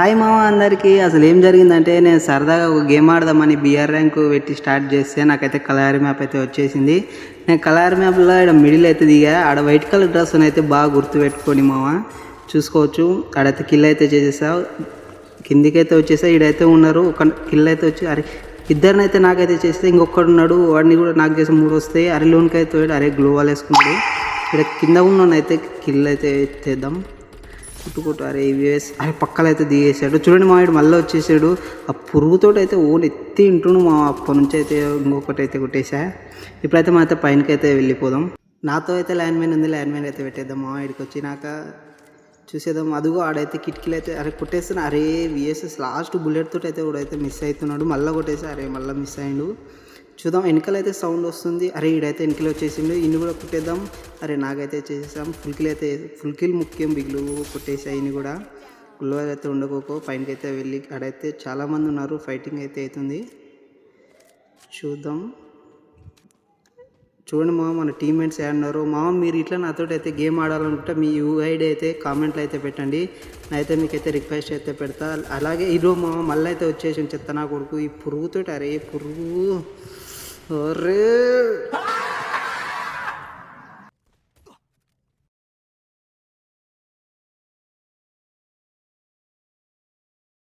Hi మామ అందరికీ. అసలు ఏం జరిగిందంటే నేను సరదాగా ఒక గేమ్ ఆడదామని బిఆర్ ర్యాంక్ పెట్టి స్టార్ట్ చేస్తే నాకైతే కలర్ మ్యాప్ అయితే వచ్చేసింది. నేను కలర్ మ్యాప్లో ఇక్కడ మిడిల్ అయితే దిగా. ఆడ వైట్ కలర్ డ్రెస్ అయితే బాగా గుర్తుపెట్టుకొని మామ చూసుకోవచ్చు. ఆడైతే కిల్ అయితే చేసేసా, కిందికైతే వచ్చేసా. ఈడైతే ఉన్నారు, ఒక కిల్ అయితే వచ్చి అరే ఇద్దరినైతే నాకైతే చేస్తే ఇంకొకడు ఉన్నాడు, వాడిని కూడా నాకు చేసి 3 వస్తాయి. అరే లోన్కి అయితే పోయాడు, అరే గ్లోవాల్ వేసుకున్నాడు. ఇక్కడ కింద ఉన్నైతే కిల్ అయితే ఎత్తేద్దాం. కుట్టుకుంటూ అరే ఇవేస్ అరే పక్కలు అయితే దిగేసాడు. చూడండి మా వాడు మళ్ళీ వచ్చేసాడు. ఆ పురుగుతో అయితే ఓన్ ఎత్తి ఇంటుండు మా. అప్పటి నుంచి అయితే ఇంకొకటి అయితే కొట్టేసా. ఇప్పుడైతే మా అయితే పైనకి అయితే వెళ్ళిపోదాం. నాతో అయితే ల్యాండ్ మైన్ ఉంది, ల్యాండ్ మైన్ అయితే పెట్టేద్దాం. మా వాడికి వచ్చినాక చూసేద్దాం. అదిగో ఆడైతే కిటికీలు అయితే అరే కొట్టేస్తున్నా. అరే విఎస్ఎస్ లాస్ట్ బుల్లెట్ తోటి అయితే కూడా మిస్ అవుతున్నాడు. మళ్ళీ కొట్టేసి అరే మళ్ళీ మిస్ అయ్యిండు. చూద్దాం, వెనకలైతే సౌండ్ వస్తుంది. అరే ఈడైతే వెనకలు వచ్చేసిండు, ఇన్ని కూడా కొట్టేద్దాం. అరే నాకైతే చేసేసాం. ఫుల్ కిల్ ముఖ్యం, బిగ్లు కొట్టేసాయి. ఇన్ని కూడా గుల్లో అయితే ఉండకోకో. పైనకి అయితే వెళ్ళి ఆడైతే చాలామంది ఉన్నారు, ఫైటింగ్ అయితే అవుతుంది. చూద్దాం. చూడండి మామ, మన టీమ్మేట్స్ ఏమన్నారు. మామ మీరు ఇట్లా నాతో అయితే గేమ్ ఆడాలనుకుంటే మీ యూఐడి అయితే కామెంట్లో అయితే పెట్టండి. నేనైతే మీకైతే రిక్వెస్ట్ అయితే పెడతా. అలాగే ఈరోజు మామ మళ్ళీ అయితే వచ్చేసి చెత్త నా కొడుకు ఈ పురుగుతో. అరే పురుగు అరే